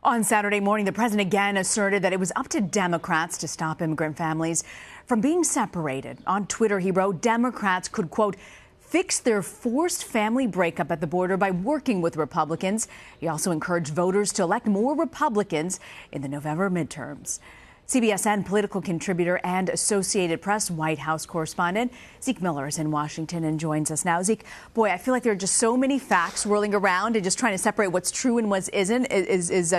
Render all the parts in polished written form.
On Saturday morning, the president again asserted that it was up to Democrats to stop immigrant families from being separated. On Twitter, he wrote Democrats could, quote, fix their forced family breakup at the border by working with Republicans. He also encouraged voters to elect more Republicans in the November midterms. CBSN political contributor and Associated Press White House correspondent Zeke Miller is in Washington and joins us now. Zeke, boy, I feel like there are just so many facts whirling around, and just trying to separate what's true and what isn't is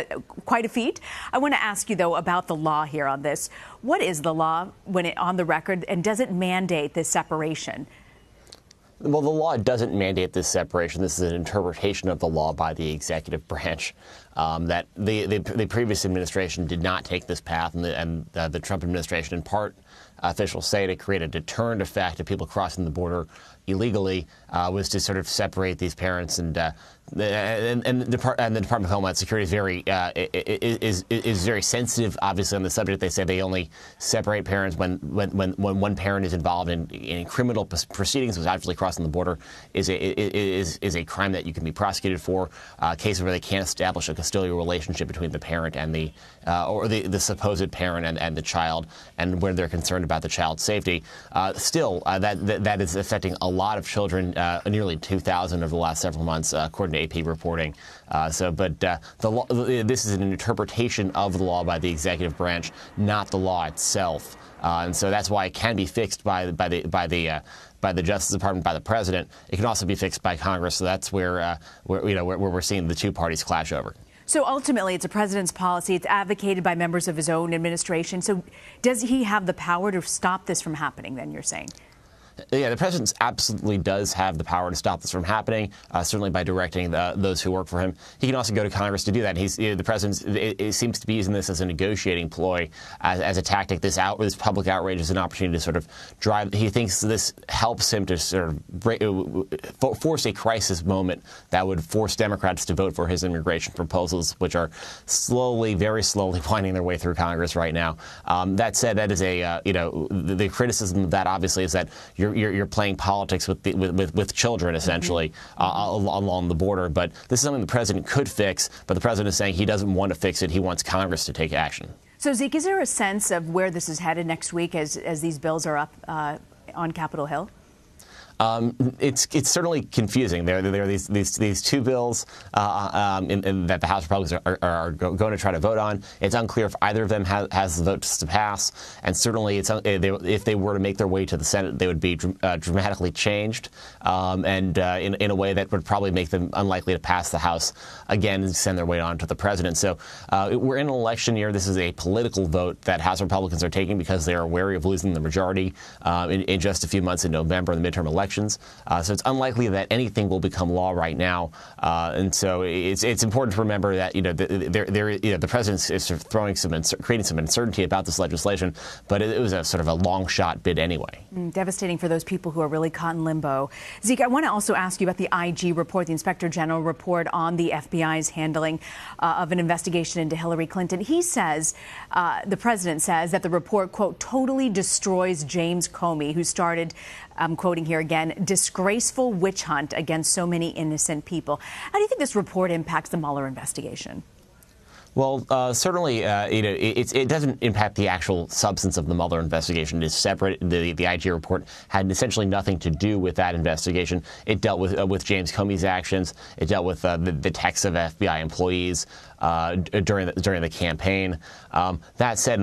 quite a feat. I want to ask you, though, about the law here on this. What is the law when it on the record, and does it mandate this separation? Well, the law doesn't mandate this separation. This is an interpretation of the law by the executive branch. That the previous administration did not take this path, and the Trump administration, in part, officials say, to create a deterrent effect of people crossing the border illegally, was to sort of separate these parents. And the Department of Homeland Security is very sensitive, obviously, on the subject. They say they only separate parents when one parent is involved in criminal proceedings, which actually crossing the border is a crime that you can be prosecuted for. Cases where they can't establish a custodial relationship between the parent and the supposed parent and the child, and where they're concerned about the child's safety. Still, that is affecting a lot of children, nearly 2,000 over the last several months, according to AP reporting. This is an interpretation of the law by the executive branch, not the law itself. And so that's why it can be fixed by the Justice Department, by the president. It can also be fixed by Congress. So that's where we're seeing the two parties clash over. So ultimately, it's a president's policy. It's advocated by members of his own administration. So does he have the power to stop this from happening, then, you're saying? Yeah, the president absolutely does have the power to stop this from happening, certainly by directing those who work for him. He can also go to Congress to do that. The president seems to be using this as a negotiating ploy, as a tactic. This public outrage is an opportunity to sort of drive. He thinks this helps him to sort of force a crisis moment that would force Democrats to vote for his immigration proposals, which are very slowly winding their way through Congress right now. That said, that is the criticism of that, obviously, is that you're playing politics with children, essentially, along the border. But this is something the president could fix, but the president is saying he doesn't want to fix it. He wants Congress to take action. So, Zeke, is there a sense of where this is headed next week as these bills are up on Capitol Hill? It's certainly confusing. There are these two bills that the House Republicans are going to try to vote on. It's unclear if either of them has the votes to pass, and certainly if they were to make their way to the Senate, they would be dramatically changed, and in a way that would probably make them unlikely to pass the House again and send their way on to the president. So we're in an election year. This is a political vote that House Republicans are taking because they are wary of losing the majority in just a few months in November in the midterm elections. So it's unlikely that anything will become law right now, and so it's important to remember that the president is sort of creating some uncertainty about this legislation, but it was a sort of a long shot bid anyway. Devastating for those people who are really caught in limbo. Zeke, I want to also ask you about the IG report, the Inspector General report on the FBI's handling of an investigation into Hillary Clinton. He says, the president says, that the report, quote, totally destroys James Comey, who started, I'm quoting here again, disgraceful witch hunt against so many innocent people. How do you think this report impacts the Mueller investigation? Well, certainly, it doesn't impact the actual substance of the Mueller investigation. It is separate. The IG report had essentially nothing to do with that investigation. It dealt with James Comey's actions. It dealt with the texts of FBI employees during the campaign. That said,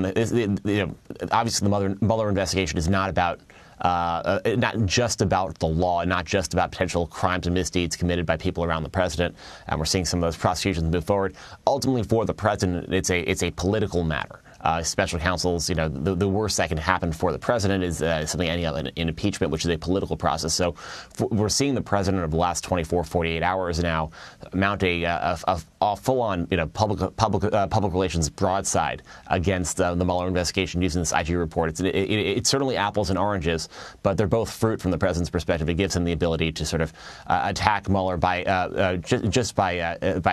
obviously the Mueller investigation is not just about the law, not just about potential crimes and misdeeds committed by people around the president. And we're seeing some of those prosecutions move forward. Ultimately, for the president, it's a political matter. Special counsels, the worst that can happen for the president is something in impeachment, which is a political process. So we're seeing the president of the last 24, 48 hours now mount a full-on, public relations broadside against the Mueller investigation using this IG report. It's certainly apples and oranges, but they're both fruit from the president's perspective. It gives him the ability to sort of attack Mueller by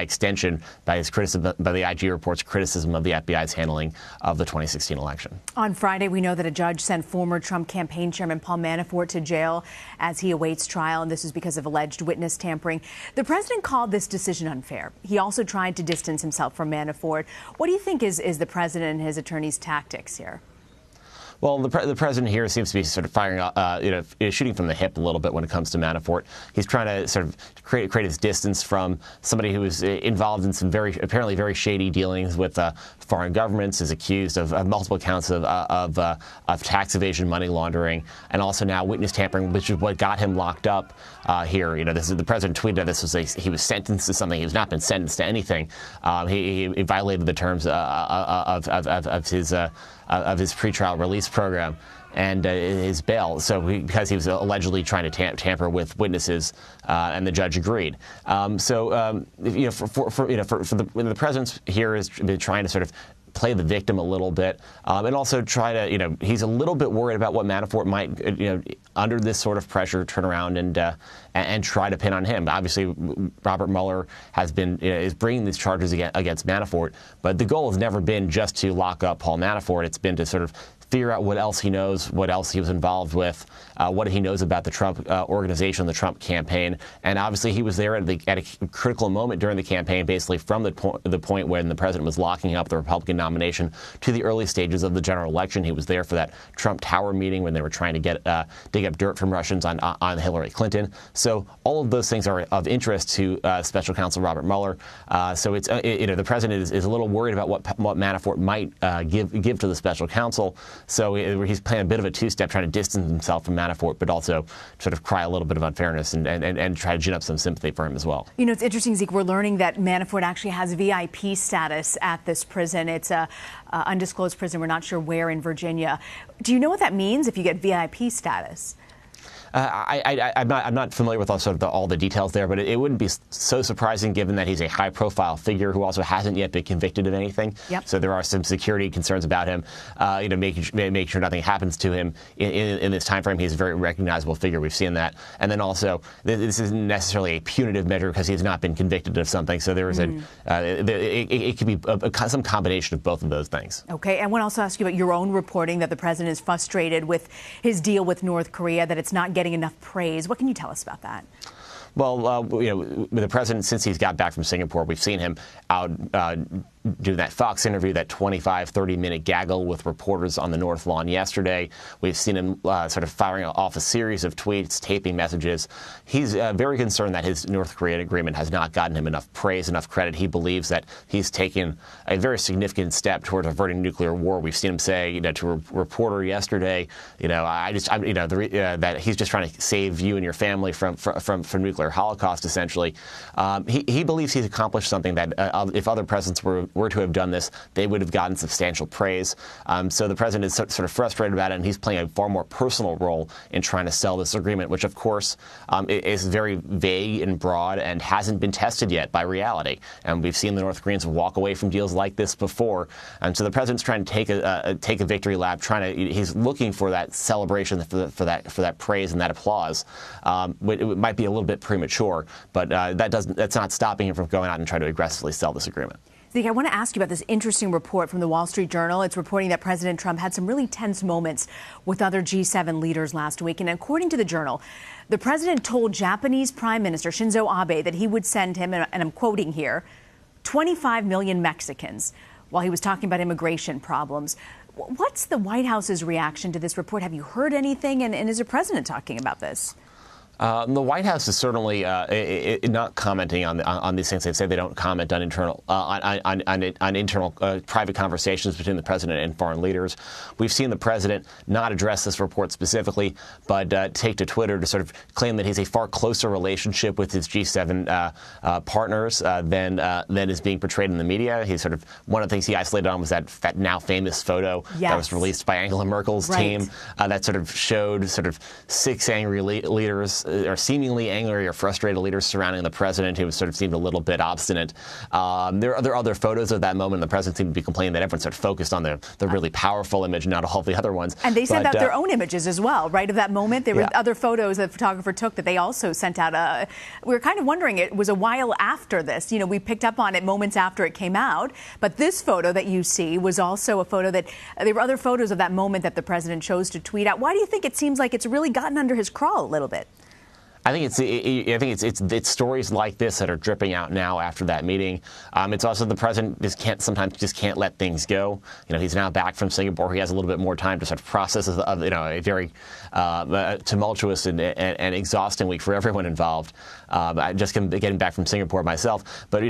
extension, by his criticism, by the IG report's criticism of the FBI's handling of the 2016 election. On Friday, we know that a judge sent former Trump campaign chairman Paul Manafort to jail as he awaits trial, and this is because of alleged witness tampering. The president called this decision unfair. He also tried to distance himself from Manafort. What do you think is the president and his attorney's tactics here? Well, the president here seems to be sort of firing, shooting from the hip a little bit when it comes to Manafort. He's trying to sort of create his distance from somebody who was involved in some apparently very shady dealings with foreign governments, is accused of multiple counts of tax evasion, money laundering, and also now witness tampering, which is what got him locked up here. You know, this is the president tweeted that he was sentenced to something. He has not been sentenced to anything. He violated the terms of his pretrial release program and his bail. So because he was allegedly trying to tamper with witnesses, and the judge agreed. The president here has been trying to sort of play the victim a little bit, and also try to, he's a little bit worried about what Manafort might, under this sort of pressure, turn around and try to pin on him. Obviously, Robert Mueller is bringing these charges against Manafort, but the goal has never been just to lock up Paul Manafort. It's been to sort of figure out what else he knows, what else he was involved with, what he knows about the Trump organization, the Trump campaign. And obviously he was there at a critical moment during the campaign, basically from the point when the president was locking up the Republican nomination to the early stages of the general election. He was there for that Trump Tower meeting when they were trying to dig up dirt from Russians on Hillary Clinton. So all of those things are of interest to Special Counsel Robert Mueller. So it's the president is a little worried about what Manafort might give to the Special Counsel. So he's playing a bit of a two-step, trying to distance himself from Manafort, but also sort of cry a little bit of unfairness and try to gin up some sympathy for him as well. You know, it's interesting, Zeke, we're learning that Manafort actually has VIP status at this prison. It's a undisclosed prison. We're not sure where in Virginia. Do you know what that means if you get VIP status? I'm not familiar with all the details there, but it wouldn't be so surprising given that he's a high-profile figure who also hasn't yet been convicted of anything. Yep. So there are some security concerns about him. Making sure nothing happens to him in this time frame. He's a very recognizable figure. We've seen that. And then also, this isn't necessarily a punitive measure because he's not been convicted of something. So there is it could be some combination of both of those things. Okay. I want to also ask you about your own reporting that the president is frustrated with his deal with North Korea, that it's not getting enough praise. What can you tell us about that? Well, the president, since he's got back from Singapore, we've seen him out do that Fox interview, that 25, 30-minute gaggle with reporters on the North Lawn yesterday. We've seen him sort of firing off a series of tweets, taping messages. He's very concerned that his North Korean agreement has not gotten him enough praise, enough credit. He believes that he's taken a very significant step towards averting nuclear war. We've seen him say, to a reporter yesterday, that he's just trying to save you and your family from nuclear holocaust, essentially. He believes he's accomplished something that if other presidents were to have done this, they would have gotten substantial praise. So the president is sort of frustrated about it, and he's playing a far more personal role in trying to sell this agreement, which, of course, is very vague and broad and hasn't been tested yet by reality. And we've seen the North Koreans walk away from deals like this before. And so the president's trying to take a victory lap, he's looking for that celebration, for that praise and that applause. It might be a little bit premature, but that's not stopping him from going out and trying to aggressively sell this agreement. Zeke, I want to ask you about this interesting report from the Wall Street Journal. It's reporting that President Trump had some really tense moments with other G7 leaders last week. And according to the Journal, the president told Japanese Prime Minister Shinzo Abe that he would send him, and I'm quoting here, 25 million Mexicans while he was talking about immigration problems. What's the White House's reaction to this report? Have you heard anything? And is the president talking about this? The White House is certainly not commenting on these things. They say they don't comment on internal private conversations between the president and foreign leaders. We've seen the president not address this report specifically, but take to Twitter to sort of claim that he's a far closer relationship with his G7 partners than is being portrayed in the media. He's sort of one of the things he isolated on was that now famous photo that was released by Angela Merkel's team that sort of showed sort of 6 angry leaders or seemingly angry or frustrated leaders surrounding the president, who sort of seemed a little bit obstinate. There are other photos of that moment. The president seemed to be complaining that everyone sort of focused on the really powerful image, not all the other ones. And they sent out their own images as well, right, of that moment. There were other photos that the photographer took that they also sent out. We were kind of wondering, it was a while after this. You know, we picked up on it moments after it came out. But this photo that you see was also a photo that there were other photos of that moment that the president chose to tweet out. Why do you think it seems like it's really gotten under his crawl a little bit? I think it's stories like this that are dripping out now after that meeting. It's also the president sometimes can't let things go. You know, he's now back from Singapore. He has a little bit more time to sort of process a very tumultuous and exhausting week for everyone involved. I just getting back from Singapore myself, but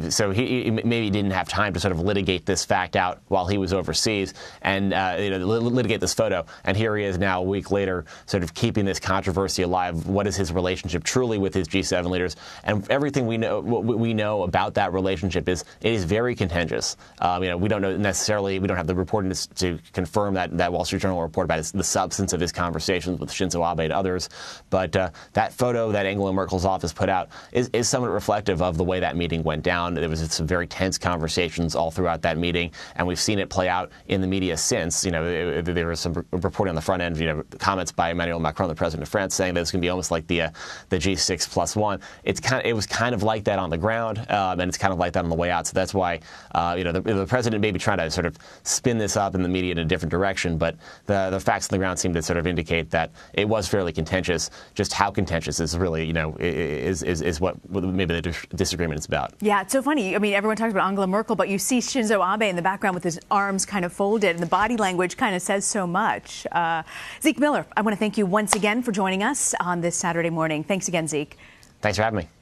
so he maybe didn't have time to sort of litigate this fact out while he was overseas and litigate this photo. And here he is now a week later, sort of keeping this controversy alive. What is his relationship truly with his G7 leaders? And everything we know about that relationship is it is very contentious. We don't know necessarily. We don't have the reporting to confirm that Wall Street Journal report about the substance of his conversations with Shinzo Abe and others. But that photo that Angela Merkel's office put out is somewhat reflective of the way that meeting went down. There was some very tense conversations all throughout that meeting, and we've seen it play out in the media since. There was some reporting on the front end, comments by Emmanuel Macron, the president of France, saying that it's going to be almost like the G6+1. It was kind of like that on the ground, and it's kind of like that on the way out. So that's why the president may be trying to sort of spin this up in the media in a different direction, but the facts on the ground seem to sort of indicate that it was fairly contentious. Just how contentious is really is what maybe the disagreement is about. Yeah, it's so funny. I mean, everyone talks about Angela Merkel, but you see Shinzo Abe in the background with his arms kind of folded, and the body language kind of says so much. Zeke Miller, I want to thank you once again for joining us on this Saturday morning. Thanks again, Zeke. Thanks for having me.